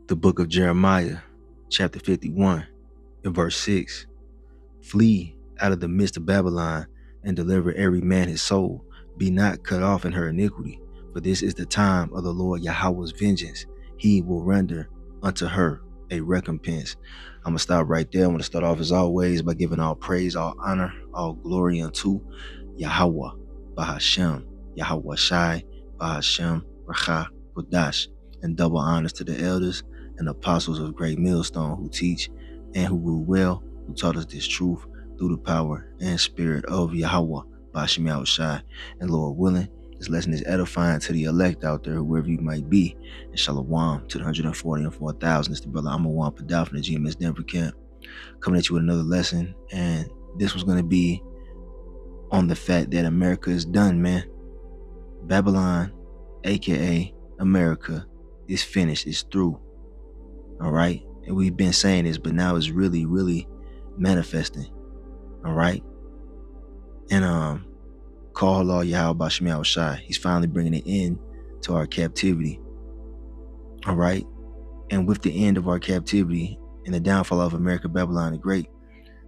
The book of Jeremiah, chapter 51, and verse 6. Flee out of the midst of Babylon, and deliver every man his soul. Be not cut off in her iniquity, for this is the time of the Lord Yahawah's vengeance. He will render unto her a recompense. I'm going to stop right there. I'm going to start off as always by giving all praise, all honor, all glory unto Yahawah, bahasham, YAHAWASHI, bahasham, Rakha, Kodash, and double honors to the elders and apostles of Great Millstone who teach and who rule well, who taught us this truth through the power and spirit of Yahawah, bahasham YAHAWASHI. And Lord willing, this lesson is edifying to the elect out there, whoever you might be. And shalom to the 140 and 4,000. It's the brother Amawam Padal from the GMS Denver camp, coming at you with another lesson. And this was going to be on the fact that America is done, man. Babylon, aka America, is finished. It's through. All right. And we've been saying this, but now it's really, really manifesting. All right. And call Allah YAHAWASHI. He's finally bringing an end to our captivity. All right. And with the end of our captivity and the downfall of America, Babylon the Great,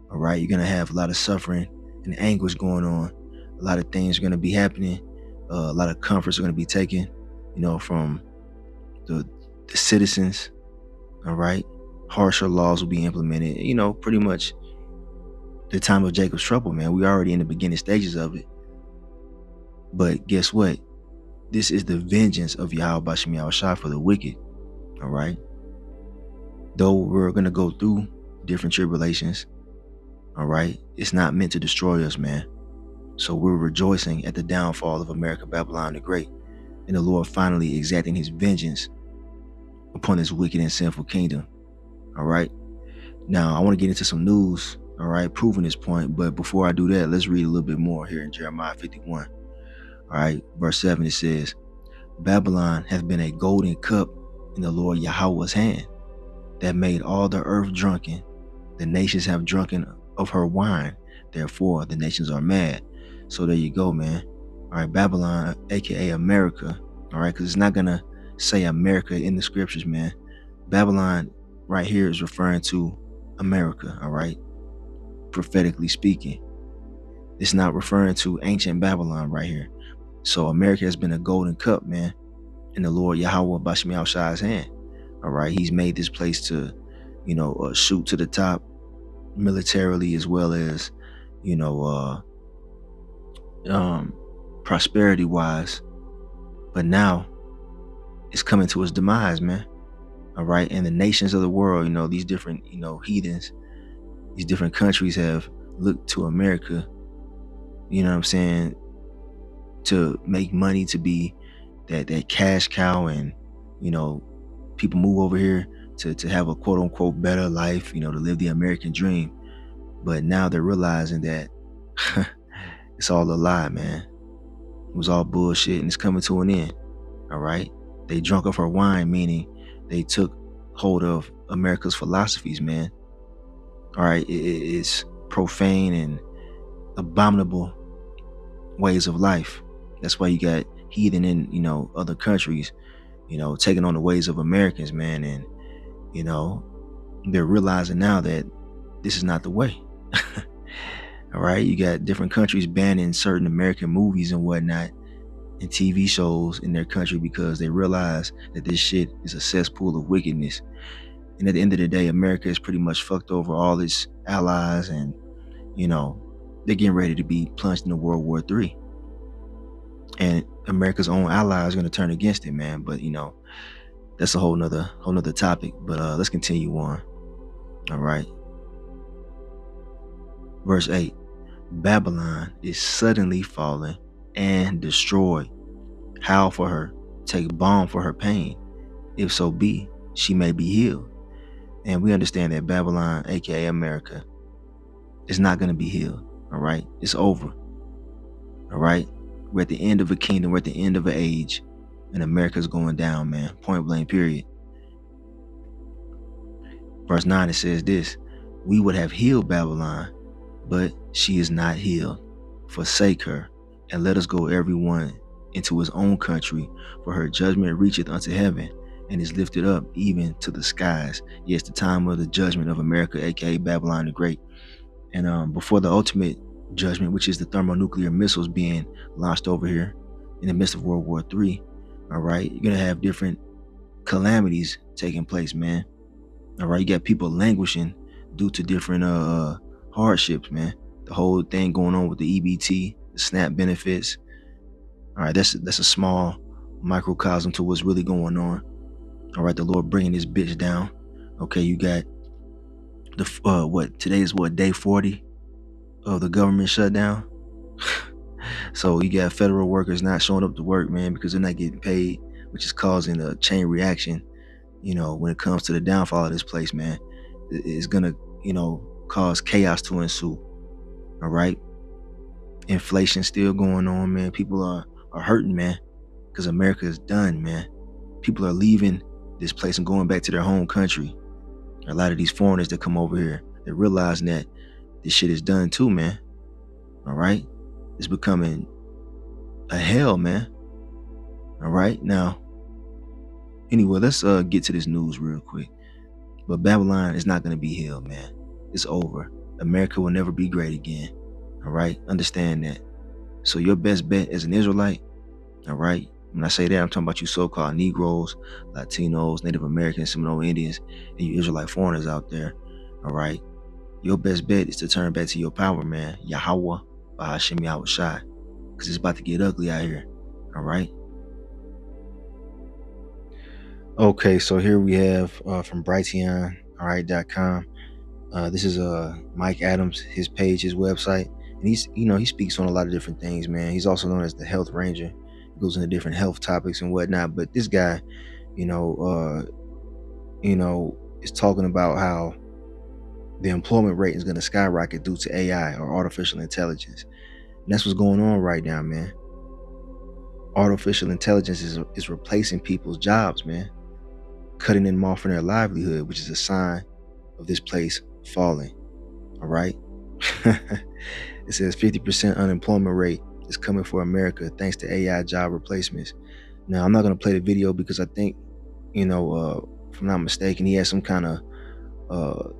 all right, you're going to have a lot of suffering and anguish going on. A lot of things are going to be happening. A lot of comforts are going to be taken, from the citizens. All right. Harsher laws will be implemented. Pretty much the time of Jacob's trouble, man. We're already in the beginning stages of it. But guess what? This is the vengeance of YAHAWASHI for the wicked. All right. Though we're going to go through different tribulations, all right, it's not meant to destroy us, man. So we're rejoicing at the downfall of America, Babylon the Great, and the Lord finally exacting his vengeance upon this wicked and sinful kingdom. All right. Now, I want to get into some news, all right, proving this point. But before I do that, let's read a little bit more here in Jeremiah 51. All right, verse 7, it says, Babylon hath been a golden cup in the Lord Yahawah's hand, that made all the earth drunken. The nations have drunken of her wine. Therefore, the nations are mad. So there you go, man. All right, Babylon, aka America. All right, because it's not going to say America in the scriptures, man. Babylon right here is referring to America, all right, prophetically speaking. It's not referring to ancient Babylon right here. So America has been a golden cup, man, in the Lord Yahawah bahasham YAHAWASHI's hand. All right, he's made this place to, shoot to the top militarily, as well as, prosperity wise. But now it's coming to its demise, man. All right. And the nations of the world, these different, heathens, these different countries have looked to America, to make money, to be that cash cow. And, people move over here to have a quote unquote better life, to live the American dream. But now they're realizing that it's all a lie, man. It was all bullshit, and it's coming to an end. All right. They drunk of her wine, meaning they took hold of America's philosophies, man. All right. It's profane and abominable ways of life. That's why you got heathen in, other countries, taking on the ways of Americans, man. And, they're realizing now that this is not the way. All right. You got different countries banning certain American movies and whatnot and TV shows in their country because they realize that this shit is a cesspool of wickedness. And at the end of the day, America is pretty much fucked over all its allies, and, they're getting ready to be plunged into World War III. And America's own allies are going to turn against it, man. But, that's a whole nother topic. But let's continue on. All right. Verse 8. Babylon is suddenly fallen and destroyed. Howl for her, take balm for her pain. If so be, she may be healed. And we understand that Babylon, aka America, is not going to be healed. All right. It's over. All right. We're at the end of a kingdom. We're at the end of an age. And America's going down, man. Point blank, period. Verse 9, it says this. We would have healed Babylon, but she is not healed. Forsake her, and let us go every one into his own country, for her judgment reacheth unto heaven, and is lifted up even to the skies. Yes, the time of the judgment of America, aka Babylon the Great. And before the ultimate judgment, which is the thermonuclear missiles being launched over here in the midst of World War III, all right, you're gonna have different calamities taking place, man. All right, you got people languishing due to different hardships, man. The whole thing going on with the EBT, the SNAP benefits. All right, that's a small microcosm to what's really going on. All right, the Lord bringing this bitch down. Okay, you got the what today is what, day 40 of the government shutdown. So you got federal workers not showing up to work, man, because they're not getting paid, which is causing a chain reaction. When it comes to the downfall of this place, man, it's gonna, cause chaos to ensue. All right, inflation still going on, man. People are hurting, man, because America is done, man. People are leaving this place and going back to their home country. A lot of these foreigners that come over here, they're realizing that this shit is done too, man. All right, it's becoming a hell, man. All right, now, anyway, let's get to this news real quick. But Babylon is not going to be healed, man. It's over. America will never be great again. All right, understand that. So your best bet as an Israelite, all right, when I say that, I'm talking about you so-called Negroes, Latinos, Native Americans, Seminole Indians, and you Israelite foreigners out there. All right, your best bet is to turn back to your power, man. YAHAWAH, bahasham, YAHAWASHI, because it's about to get ugly out here. All right. Okay, so here we have from Brighteon.com. This is Mike Adams, his page, his website, and he speaks on a lot of different things, man. He's also known as the Health Ranger. He goes into different health topics and whatnot. But this guy, is talking about how the employment rate is going to skyrocket due to AI, or artificial intelligence, and that's what's going on right now, man. Artificial intelligence is replacing people's jobs, man, cutting them off from their livelihood, which is a sign of this place falling. All right. It says 50% unemployment rate is coming for America thanks to AI job replacements. Now, I'm not going to play the video because I think, if I'm not mistaken, he has some kind of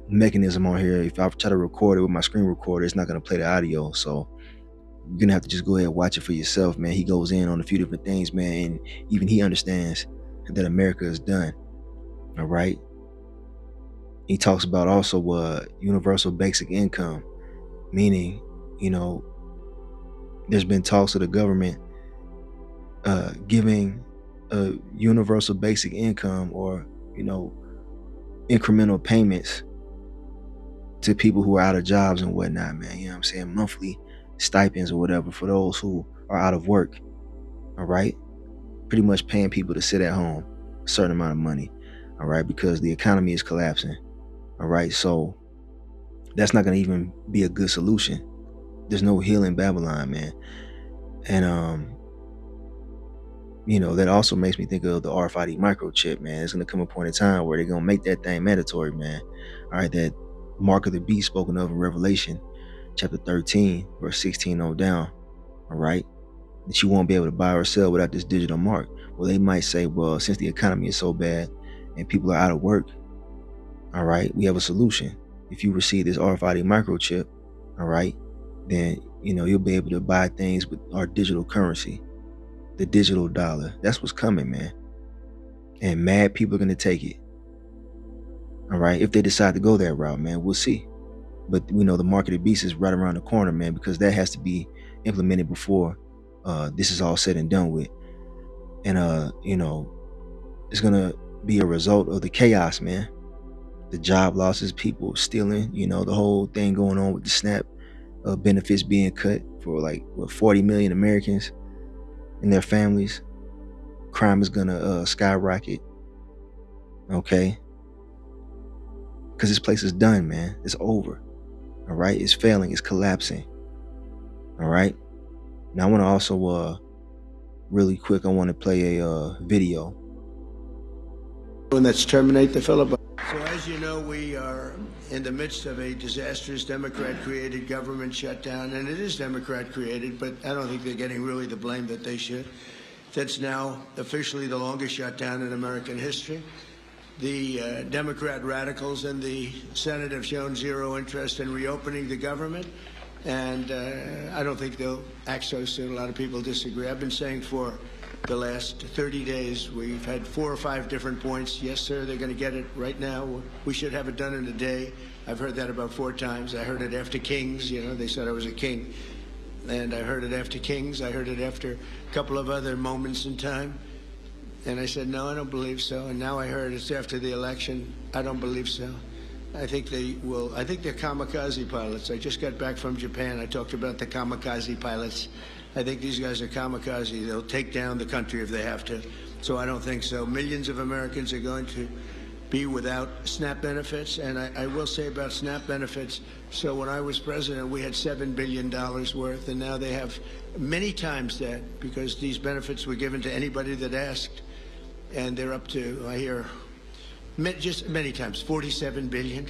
mechanism on here. If I try to record it with my screen recorder, it's not going to play the audio. So you're going to have to just go ahead and watch it for yourself, man. He goes in on a few different things, man, and even he understands that America is done. All right. He talks about also universal basic income, meaning, there's been talks of the government giving a universal basic income, or, incremental payments to people who are out of jobs and whatnot, man. You know what I'm saying? Monthly stipends or whatever for those who are out of work. All right. Pretty much paying people to sit at home a certain amount of money. All right. Because the economy is collapsing. All right. So that's not going to even be a good solution. There's no healing Babylon, man. And, that also makes me think of the RFID microchip, man. It's going to come a point in time where they're going to make that thing mandatory, man. All right. That mark of the beast spoken of in Revelation chapter 13, verse 16 on down. All right. That you won't be able to buy or sell without this digital mark. Well, they might say, well, since the economy is so bad and people are out of work, all right, we have a solution. If you receive this RFID microchip, all right, then, you'll be able to buy things with our digital currency, the digital dollar. That's what's coming, man. And mad people are going to take it. All right. If they decide to go that route, man, we'll see. But we know the mark of the beast is right around the corner, man, because that has to be implemented before this is all said and done with. And, it's going to be a result of the chaos, man. The job losses, people stealing, the whole thing going on with the SNAP benefits being cut for 40 million Americans and their families. Crime is going to skyrocket. Okay. Because this place is done, man. It's over. All right. It's failing. It's collapsing. All right. Now, I want to also, really quick, I want to play a video. And let's terminate the filibuster. So as you know, we are in the midst of a disastrous Democrat-created government shutdown, and it is Democrat-created, but I don't think they're getting really the blame that they should. that's now officially the longest shutdown in American history. The Democrat radicals in the Senate have shown zero interest in reopening the government, and I don't think they'll act so soon. A lot of people disagree. I've been saying for the last 30 days, we've had 4 or 5 different points. Yes, sir, they're going to get it right now. We should have it done in a day. I've heard that about 4 times. I heard it after Kings. You know, they said I was a king. And I heard it after Kings. I heard it after a couple of other moments in time. And I said, no, I don't believe so. And now I heard it's after the election. I don't believe so. I think they will. I think they're kamikaze pilots. I just got back from Japan. I talked about the kamikaze pilots. I think these guys are kamikaze. They'll take down the country if they have to. So I don't think so. Millions of Americans are going to be without SNAP benefits. And I will say about SNAP benefits, so when I was president, we had $7 billion worth, and now they have many times that, because these benefits were given to anybody that asked. And they're up to, I hear, just many times, 47 billion.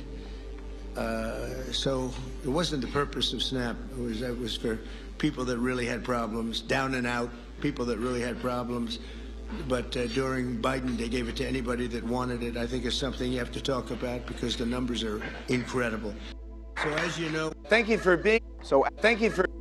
So it wasn't the purpose of SNAP. It was for people that really had problems, down and out, people that really had problems. But during Biden, they gave it to anybody that wanted it. I think it's something you have to talk about because the numbers are incredible. So as you know,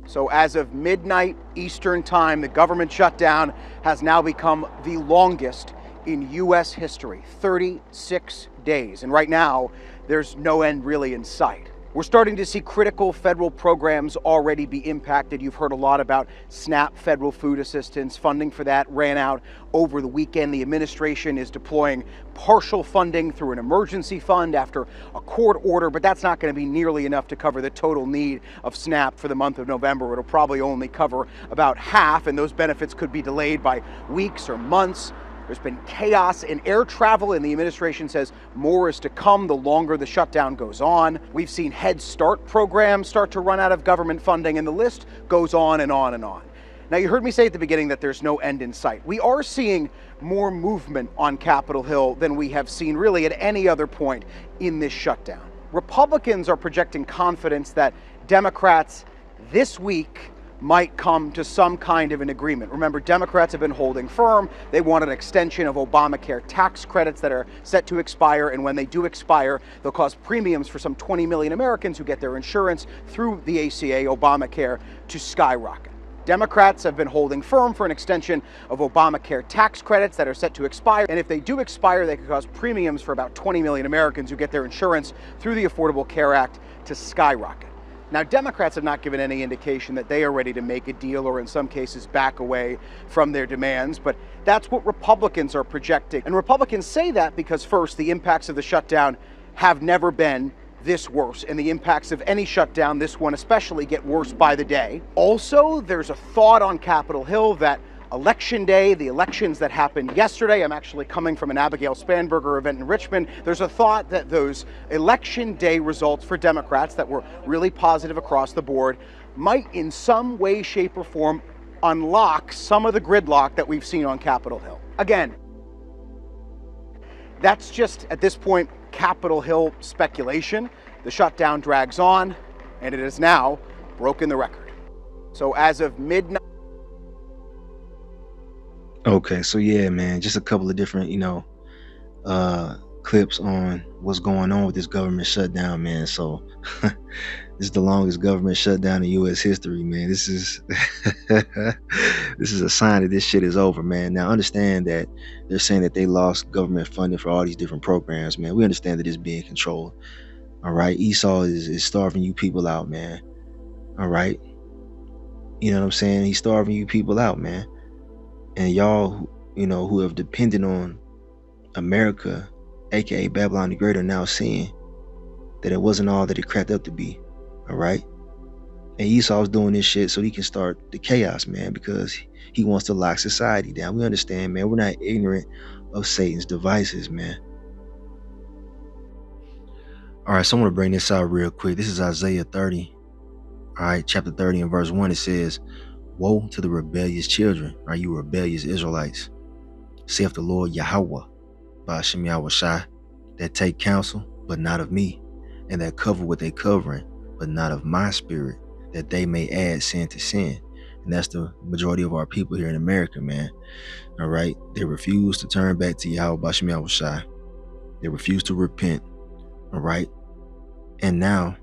So as of midnight Eastern time, the government shutdown has now become the longest in U.S. history, 36 days. And right now, there's no end really in sight. We're starting to see critical federal programs already be impacted. You've heard a lot about SNAP, federal food assistance. Funding for that ran out over the weekend. The administration is deploying partial funding through an emergency fund after a court order, but that's not going to be nearly enough to cover the total need of SNAP for the month of November. It'll probably only cover about half, and those benefits could be delayed by weeks or months. There's been chaos in air travel, and the administration says more is to come the longer the shutdown goes on. We've seen Head Start programs start to run out of government funding, and the list goes on and on and on. Now, you heard me say at the beginning that there's no end in sight. We are seeing more movement on Capitol Hill than we have seen really at any other point in this shutdown. Republicans are projecting confidence that Democrats this week might come to some kind of an agreement. Remember, Democrats have been holding firm. They want an extension of Obamacare tax credits that are set to expire, and when they do expire, they'll cause premiums for some 20 million Americans who get their insurance through the ACA, Obamacare, to skyrocket. Democrats have been holding firm for an extension of Obamacare tax credits that are set to expire, and if they do expire, they could cause premiums for about 20 million Americans who get their insurance through the Affordable Care Act to skyrocket. Now, Democrats have not given any indication that they are ready to make a deal or in some cases back away from their demands, but that's what Republicans are projecting. And Republicans say that because first, the impacts of the shutdown have never been this worse, and the impacts of any shutdown, this one especially, get worse by the day. Also, there's a thought on Capitol Hill that Election Day, the elections that happened yesterday, I'm actually coming from an Abigail Spanberger event in Richmond, there's a thought that those Election Day results for Democrats that were really positive across the board might in some way, shape, or form unlock some of the gridlock that we've seen on Capitol Hill. Again, that's just, at this point, Capitol Hill speculation. The shutdown drags on, and it has now broken the record. So as of midnight, Okay, so yeah, man, just a couple of different, clips on what's going on with this government shutdown, man. So this is the longest government shutdown in U.S. history, man. This is this is a sign that this shit is over, man. Now understand that they're saying that they lost government funding for all these different programs, man. We understand that it's being controlled. All right, Esau is starving you people out, man. All right, you know what I'm saying? He's starving you people out, man. And y'all, who have depended on America, aka Babylon the Great, are now seeing that it wasn't all that it cracked up to be. All right. And Esau's doing this shit so he can start the chaos, man, because he wants to lock society down. We understand, man. We're not ignorant of Satan's devices, man. All right, so I want to bring this out real quick. This is Isaiah 30. All right, chapter 30 and verse 1. It says, "Woe to the rebellious children, are you rebellious Israelites, saith the Lord YAHAWAH, bahasham YAHAWASHI, that take counsel, but not of me, and that cover with a covering, but not of my spirit, that they may add sin to sin, And that's the majority of our people here in America, man. All right. They refuse to turn back to YAHAWASHI. They refuse to repent. All right. And now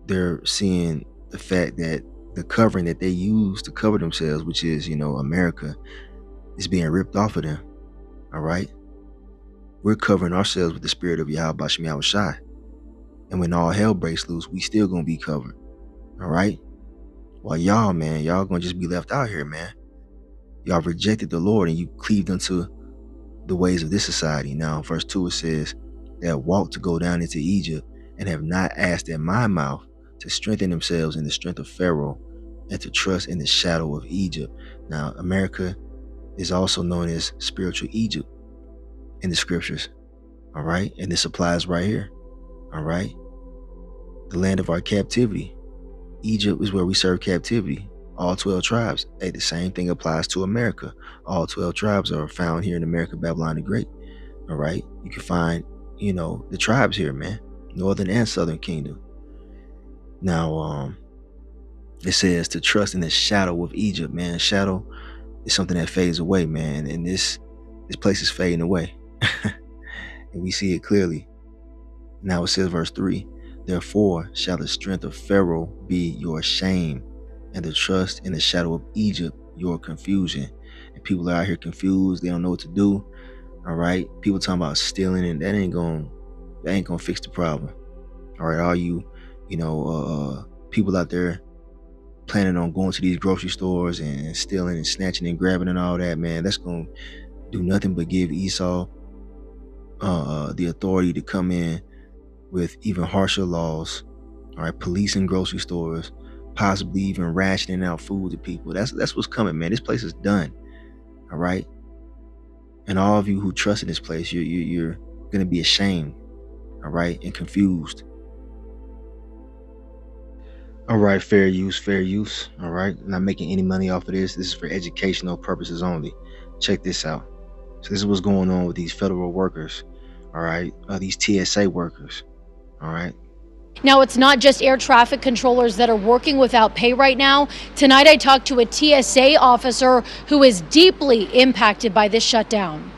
they're seeing the fact that the covering that they use to cover themselves, which is, America, is being ripped off of them. All right. We're covering ourselves with the spirit of YAHAWASHI. And when all hell breaks loose, we still gonna be covered. All right. While y'all, man, y'all gonna just be left out here, man. Y'all rejected the Lord and you cleaved unto the ways of this society. Now, verse 2, it says that walk to go down into Egypt and have not asked at my mouth to strengthen themselves in the strength of Pharaoh and to trust in the shadow of Egypt. Now, America is also known as spiritual Egypt in the scriptures. All right. And this applies right here. All right. The land of our captivity. Egypt is where we serve captivity. All 12 tribes. Hey, the same thing applies to America. All 12 tribes are found here in America, Babylon the Great. All right. You can find, the tribes here, man. Northern and Southern Kingdom. Now, it says to trust in the shadow of Egypt, man. Shadow is something that fades away, man. And this place is fading away. And we see it clearly. Now it says, verse 3, therefore shall the strength of Pharaoh be your shame, and the trust in the shadow of Egypt your confusion. And people are out here confused. They don't know what to do. All right. People talking about stealing, and that ain't gonna fix the problem. All right. All you, people out there planning on going to these grocery stores and stealing and snatching and grabbing and all that, man, that's gonna do nothing but give Esau the authority to come in with even harsher laws. All right, policing grocery stores, possibly even rationing out food to people. That's what's coming, man. This place is done. All right, and all of you who trust in this place, you're gonna be ashamed. All right, and confused. All right, fair use. All right, not making any money off of this. This is for educational purposes only. Check this out. So this is what's going on with these federal workers. All right, these TSA workers. All right. Now, it's not just air traffic controllers that are working without pay right now. Tonight, I talked to a TSA officer who is deeply impacted by this shutdown.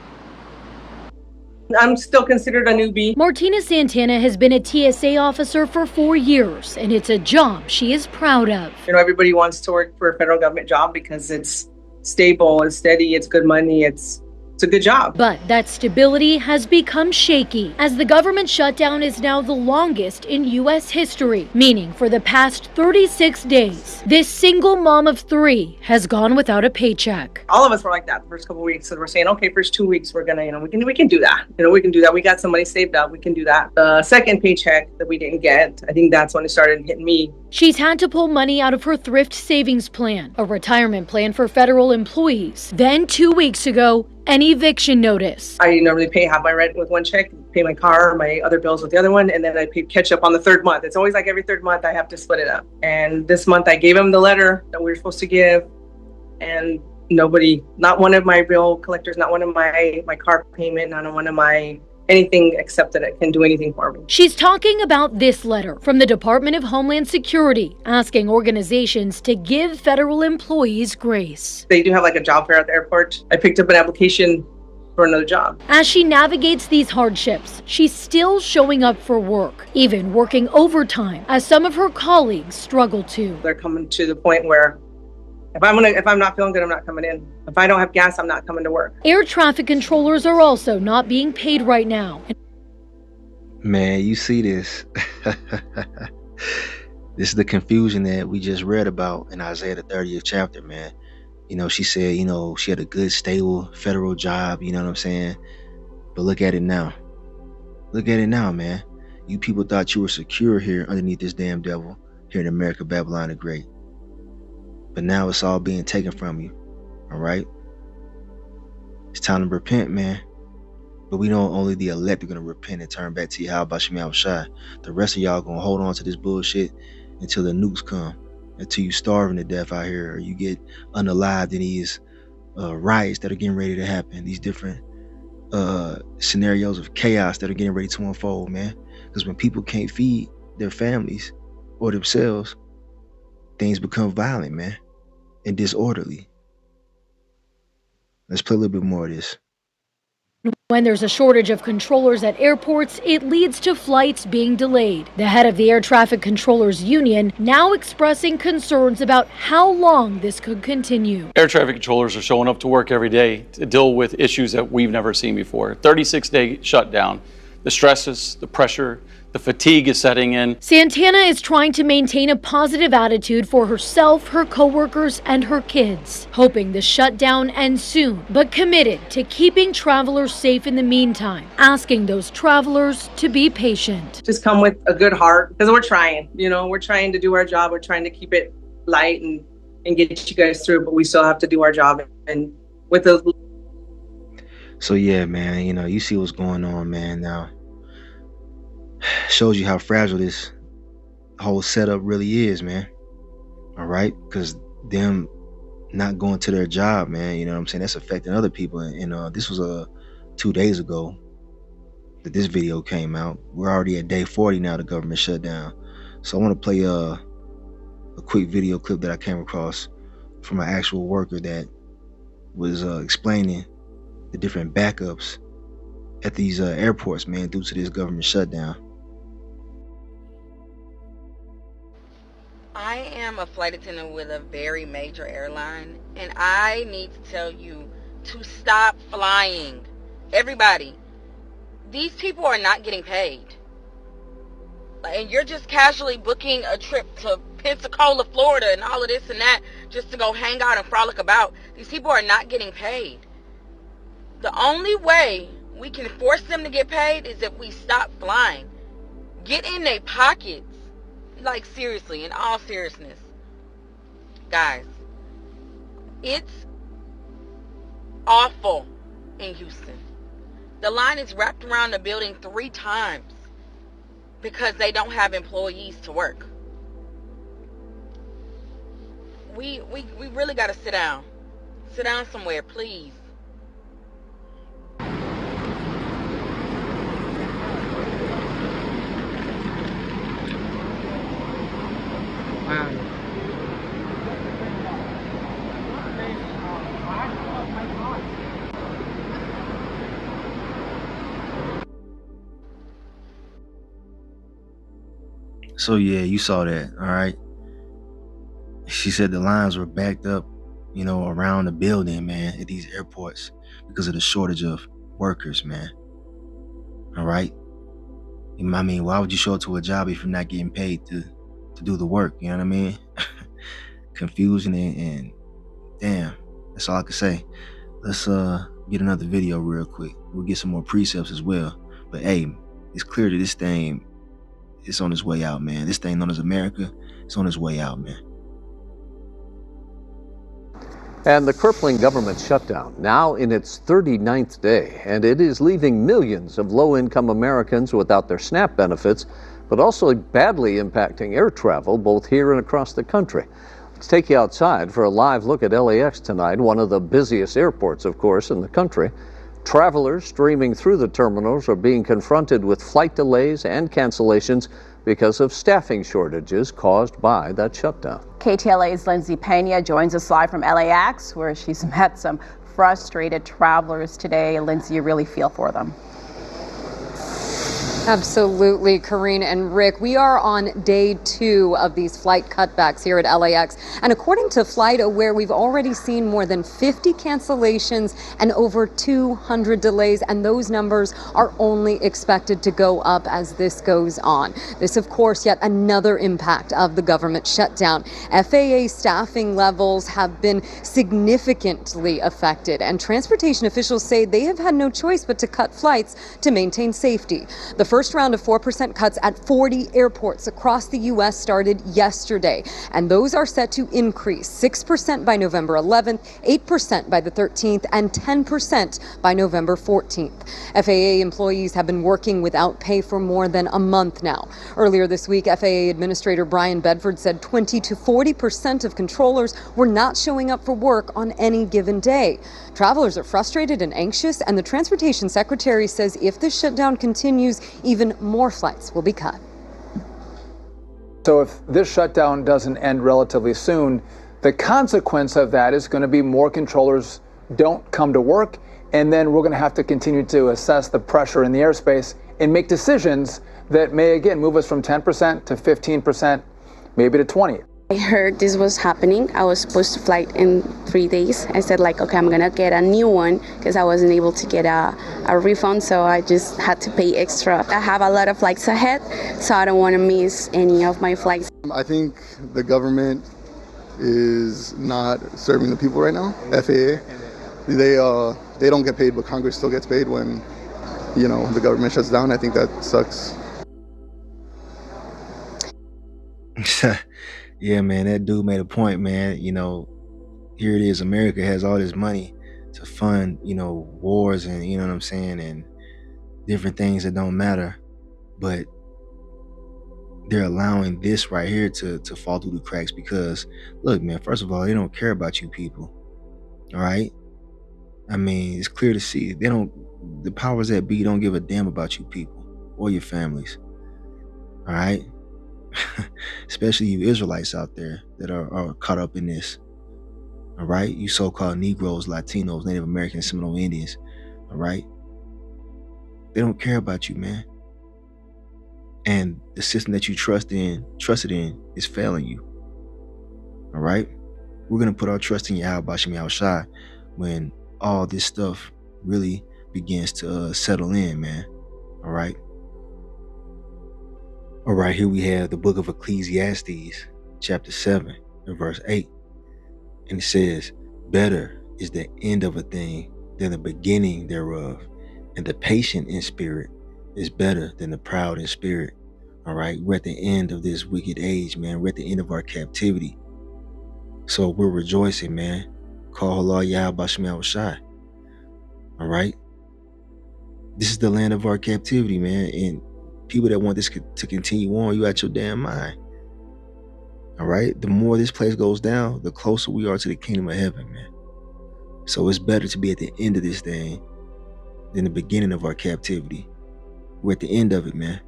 I'm still considered a newbie. Martina Santana has been a TSA officer for 4 years, and it's a job she is proud of. Everybody wants to work for a federal government job because it's stable, it's steady, it's good money, it's a good job. But that stability has become shaky as the government shutdown is now the longest in U.S. history, meaning for the past 36 days, this single mom of 3 has gone without a paycheck. All of us were like that the first couple of weeks. So we're saying, okay, first 2 weeks, we're gonna, we can do that. We can do that. We got some money saved up. We can do that. The second paycheck that we didn't get, I think that's when it started hitting me. She's had to pull money out of her thrift savings plan, a retirement plan for federal employees. Then 2 weeks ago, an eviction notice. I normally pay half my rent with one check, pay my car, my other bills with the other one, and then I pay catch up on the third month. It's always like every third month I have to split it up. And this month I gave him the letter that we were supposed to give, and nobody, not one of my bill collectors, not one of my car payment, not one of my anything except that it can do anything for me. She's talking about this letter from the Department of Homeland Security asking organizations to give federal employees grace. They do have like a job fair at the airport. I picked up an application for another job. As she navigates these hardships, she's still showing up for work, even working overtime, as some of her colleagues struggle to. They're coming to the point where if I'm not feeling good, I'm not coming in. If I don't have gas, I'm not coming to work. Air traffic controllers are also not being paid right now. Man, you see this. This is the confusion that we just read about in Isaiah the 30th chapter, man. She said, she had a good, stable federal job, you know what I'm saying? But look at it now. Look at it now, man. You people thought you were secure here underneath this damn devil here in America, Babylon the Great. But now it's all being taken from you. All right? It's time to repent, man. But we know only the elect are going to repent and turn back to YAHAWASHI. The rest of y'all going to hold on to this bullshit until the nukes come. Until you starving to death out here, or you get unalived in these riots that are getting ready to happen. These different scenarios of chaos that are getting ready to unfold, man. Because when people can't feed their families or themselves, things become violent, man. and disorderly. Let's play a little bit more of this. When there's a shortage of controllers at airports, it leads to flights being delayed. The head of the Air Traffic Controllers Union now expressing concerns about how long this could continue. Air traffic controllers are showing up to work every day to deal with issues that we've never seen before. 36-day shutdown. The stresses, the pressure, the fatigue is setting in. Santana is trying to maintain a positive attitude for herself, her coworkers, and her kids, hoping the shutdown ends soon, but committed to keeping travelers safe in the meantime, asking those travelers to be patient. Just come with a good heart, because we're trying, we're trying to do our job. We're trying to keep it light and get you guys through, but we still have to do our job. And with the... So yeah, man, you see what's going on, man. Now, shows you how fragile this whole setup really is, man. All right, because them not going to their job, man, you know what I'm saying, that's affecting other people. And this was 2 days ago that this video came out. We're already at day 40 now, the government shutdown. So I want to play a quick video clip that I came across from an actual worker that was explaining the different backups at these airports, man, due to this government shutdown. I am a flight attendant with a very major airline, and I need to tell you to stop flying. Everybody, these people are not getting paid. And you're just casually booking a trip to Pensacola, Florida, and all of this and that just to go hang out and frolic about. These people are not getting paid. The only way we can force them to get paid is if we stop flying. Get in their pockets. Like, seriously, in all seriousness. Guys, it's awful in Houston. The line is wrapped around the building 3 times because they don't have employees to work. We really got to sit down. Sit down somewhere, please. So yeah, you saw that, all right? She said the lines were backed up, around the building, man, at these airports because of the shortage of workers, man. All right? I mean, why would you show up to a job if you're not getting paid to do the work? You know what I mean? Confusion and damn, that's all I can say. Let's get another video real quick. We'll get some more precepts as well. But hey, it's clear that this thing is on its way out, man. This thing known as America, it's on its way out, man. And the crippling government shutdown now in its 39th day, and it is leaving millions of low-income Americans without their SNAP benefits, but also badly impacting air travel both here and across the country. Let's take you outside for a live look at LAX tonight, one of the busiest airports, of course, in the country. Travelers streaming through the terminals are being confronted with flight delays and cancellations because of staffing shortages caused by that shutdown. KTLA's Lindsay Pena joins us live from LAX, where she's met some frustrated travelers today. Lindsay, you really feel for them. Absolutely, Karine and Rick. We are on day 2 of these flight cutbacks here at LAX. And according to FlightAware, we've already seen more than 50 cancellations and over 200 delays. And those numbers are only expected to go up as this goes on. This, of course, yet another impact of the government shutdown. FAA staffing levels have been significantly affected. And transportation officials say they have had no choice but to cut flights to maintain safety. The first round of 4% cuts at 40 airports across the U.S. started yesterday, and those are set to increase 6% by November 11th, 8% by the 13th, and 10% by November 14th. FAA employees have been working without pay for more than a month now. Earlier this week, FAA Administrator Brian Bedford said 20 to 40% of controllers were not showing up for work on any given day. Travelers are frustrated and anxious, and the Transportation Secretary says if this shutdown continues, even more flights will be cut. So if this shutdown doesn't end relatively soon, The consequence of that is going to be more controllers don't come to work, and then we're going to have to continue to assess the pressure in the airspace and make decisions that may, again, move us from 10% to 15%, maybe to 20%. I heard this was happening. I was supposed to fly in 3 days. I said, like, okay, I'm gonna get a new one because I wasn't able to get a refund, so I just had to pay extra. I have a lot of flights ahead, so I don't want to miss any of my flights. I think the government is not serving the people right now. FAA, they don't get paid, but Congress still gets paid when, you know, the government shuts down. I think that sucks. Yeah, man, that dude made a point, man. You know, here it is. America has all this money to fund, you know, wars and, you know what I'm saying, and different things that don't matter. But they're allowing this right here to fall through the cracks because, look, man, first of all, they don't care about you people. All right? I mean, it's clear to see. The powers that be don't give a damn about you people or your families. All right? Especially you Israelites out there that are caught up in this. All right? You so-called Negroes, Latinos, Native Americans, Seminole Indians. All right? They don't care about you, man. And the system that you trusted in is failing you. All right? We're going to put our trust in YAHAWASHI when all this stuff really begins to settle in, man. All right? All right, here we have the book of Ecclesiastes, chapter 7, and verse 8. And it says, better is the end of a thing than the beginning thereof, and the patient in spirit is better than the proud in spirit. All right, we're at the end of this wicked age, man. We're at the end of our captivity. So we're rejoicing, man. Call Allah YAHAWASHI. All right? This is the land of our captivity, man. And people that want this to continue on, you out your damn mind. All right? The more this place goes down, the closer we are to the kingdom of heaven, man. So it's better to be at the end of this thing than the beginning of our captivity. We're at the end of it, man.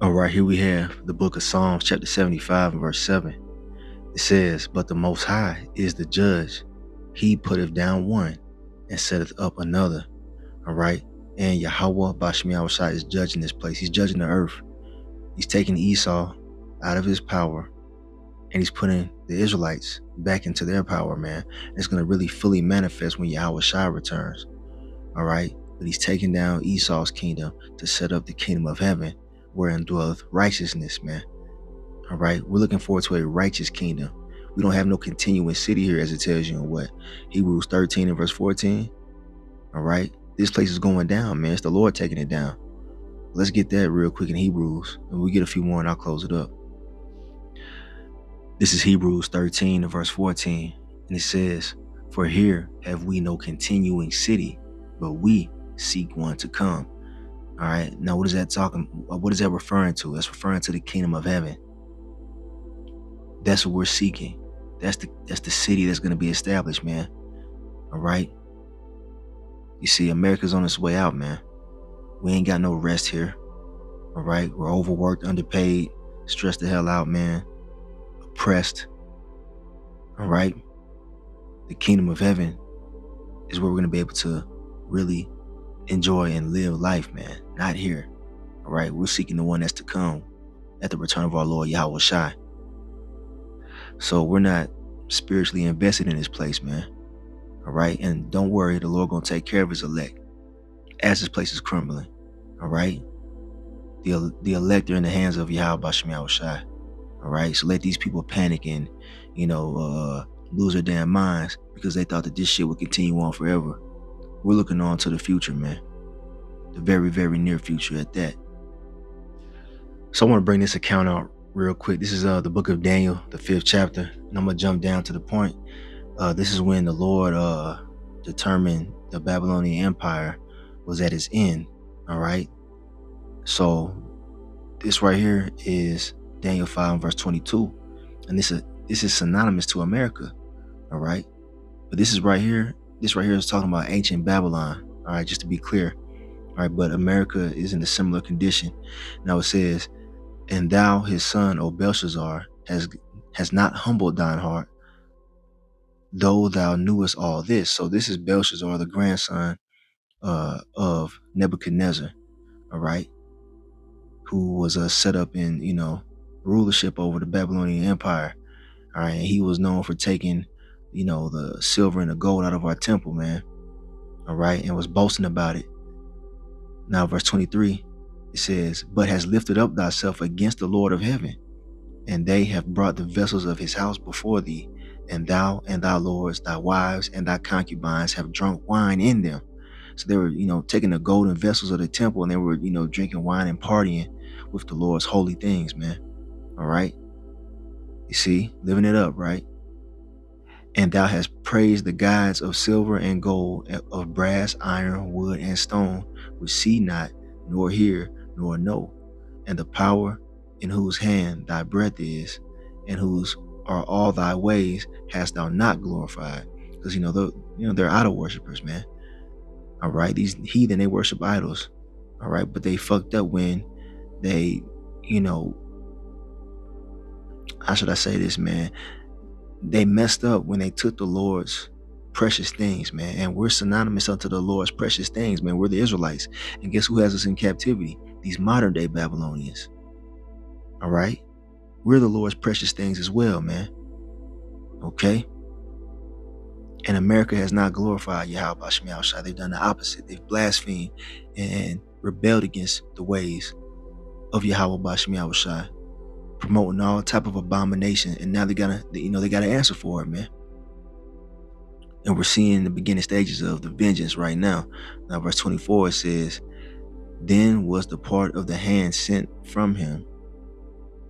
All right, here we have the book of Psalms, chapter 75, and verse 7. It says, but the Most High is the judge. He putteth down one and setteth up another. All right? And Yahawah YAHAWASHI is judging this place. He's judging the earth. He's taking Esau out of his power, and he's putting the Israelites back into their power, man. And it's going to really fully manifest when YAHAWASHI returns. All right? But he's taking down Esau's kingdom to set up the kingdom of heaven, wherein dwelleth righteousness, man. All right? We're looking forward to a righteous kingdom. We don't have no continuing city here, as it tells you in what? Hebrews 13 and verse 14. All right? This place is going down, man. It's the Lord taking it down. Let's get that real quick in Hebrews, and we'll get a few more and I'll close it up. This is Hebrews 13 and verse 14. And it says, for here have we no continuing city, but we seek one to come. All right. Now, what is that referring to? That's referring to the kingdom of heaven. That's what we're seeking. That's the city that's going to be established, man. All right. You see, America's on its way out, man. We ain't got no rest here. All right. We're overworked, underpaid, stressed the hell out, man. Oppressed. All right. The kingdom of heaven is where we're going to be able to really enjoy and live life, man. Not here. All right. We're seeking the one that's to come at the return of our Lord YAHAWASHI. So we're not spiritually invested in this place, man. All right. And don't worry, the Lord gonna take care of his elect as this place is crumbling. All right. The elect are in the hands of YAHAWASHI. All right. So let these people panic and, lose their damn minds because they thought that this shit would continue on forever. We're looking on to the future, man. The very, very near future at that. So I want to bring this account out real quick. This is the book of Daniel, the 5th chapter. And I'm going to jump down to the point. This is when the Lord determined the Babylonian Empire was at its end. All right. So this right here is Daniel 5 verse 22. And this is synonymous to America. All right. But this right here is talking about ancient Babylon. All right. Just to be clear. All right. But America is in a similar condition. Now it says, and thou, his son, O Belshazzar, has not humbled thine heart, though thou knewest all this. So this is Belshazzar, the grandson of Nebuchadnezzar, all right, who was set up in, rulership over the Babylonian Empire. All right, and he was known for taking, the silver and the gold out of our temple, man. All right, and was boasting about it. Now, verse 23, it says, but has lifted up thyself against the Lord of heaven, and they have brought the vessels of his house before thee, and thou and thy lords, thy wives and thy concubines have drunk wine in them. So they were, taking the golden vessels of the temple, and they were, drinking wine and partying with the Lord's holy things, man. All right. You see, living it up, right? And thou hast praised the gods of silver and gold, of brass, iron, wood, and stone, which see not, nor hear, nor know, and the power in whose hand thy breath is, and whose are all thy ways, hast thou not glorified. Because they're idol worshipers, man. All right, these heathen, they worship idols. All right, but they fucked up when they, how should I say this, man? They messed up when they took the Lord's precious things, man. And we're synonymous unto the Lord's precious things, man. We're the Israelites. And guess who has us in captivity? These modern day Babylonians. All right? We're the Lord's precious things as well, man. Okay? And America has not glorified YAHAWASHI. They've done the opposite. They've blasphemed and rebelled against the ways of YAHAWASHI, promoting all type of abomination. And now they gotta answer for it, man. And we're seeing the beginning stages of the vengeance right now. Now, verse 24, it says, then was the part of the hand sent from him,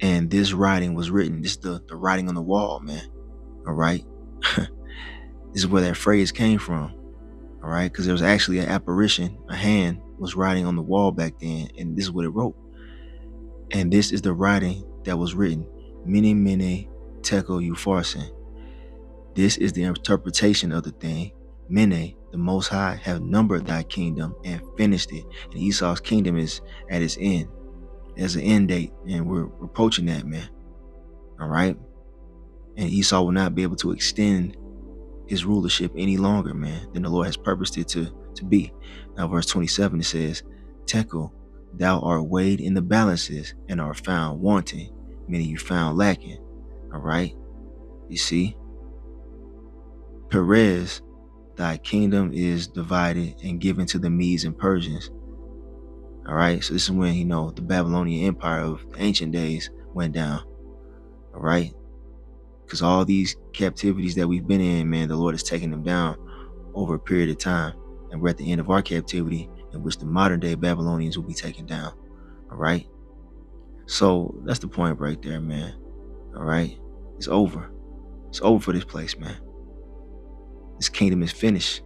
and this writing was written. This is the writing on the wall, man. All right? This is where that phrase came from. All right? Because there was actually an apparition. A hand was writing on the wall back then, and this is what it wrote. And this is the writing that was written. Mene, mene, tekel, upharsin. This is the interpretation of the thing. Mene, the Most High, have numbered thy kingdom and finished it. And Esau's kingdom is at its end. There's an end date, and we're approaching that, man. All right? And Esau will not be able to extend his rulership any longer, man, than the Lord has purposed it to be. Now, verse 27, it says, tekel, thou art weighed in the balances and are found wanting, meaning you found lacking. All right? You see? Perez, thy kingdom is divided and given to the Medes and Persians. All right? So this is when, the Babylonian Empire of the ancient days went down. All right? Because all these captivities that we've been in, man, the Lord has taken them down over a period of time. And we're at the end of our captivity, in which the modern day Babylonians will be taken down. All right? So that's the point right there, man. All right? It's over. It's over for this place, man. This kingdom is finished.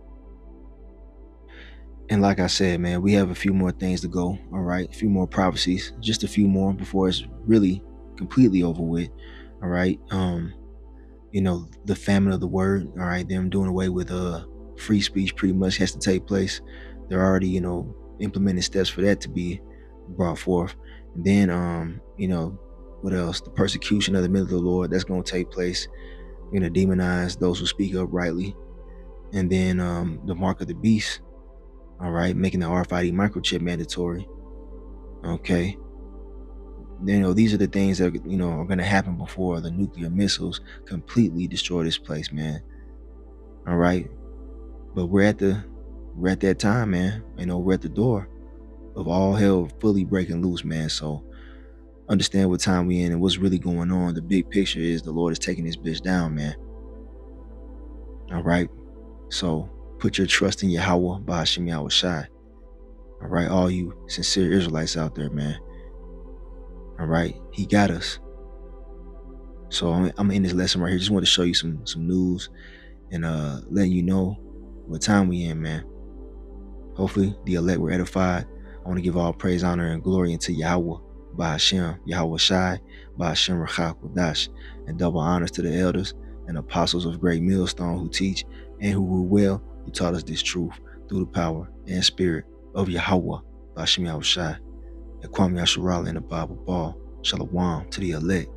And like I said, man, we have a few more things to go. All right? A few more prophecies. Just a few more before it's really completely over with. All right? The famine of the word. All right? Them doing away with free speech pretty much has to take place. They're already, implementing steps for that to be brought forth. And then, what else? The persecution of the men of the Lord, that's going to take place. We're going to demonize those who speak uprightly. And then the mark of the beast, all right, making the RFID microchip mandatory. Okay. These are the things that, are going to happen before the nuclear missiles completely destroy this place, man. All right. But we're at that time, man. We're at the door of all hell fully breaking loose, man. So understand what time we in and what's really going on. The big picture is the Lord is taking this bitch down, man. All right. So put your trust in YAHAWAH, bahasham, YAHAWASHI. All right. All you sincere Israelites out there, man. All right. He got us. So I'm in this lesson right here. Just want to show you some news and letting you know what time we in, man. Hopefully the elect were edified. I want to give all praise, honor, and glory unto Yahweh, bahasham, YAHAWASHI, bahasham Rachakodash, and double honors to the elders and apostles of Great Millstone who teach and who rule well, who taught us this truth through the power and spirit of Yahawah, bahasham YAHAWASHI, and Kwame Yasharala in the Bible Ball. Shalom to the elect.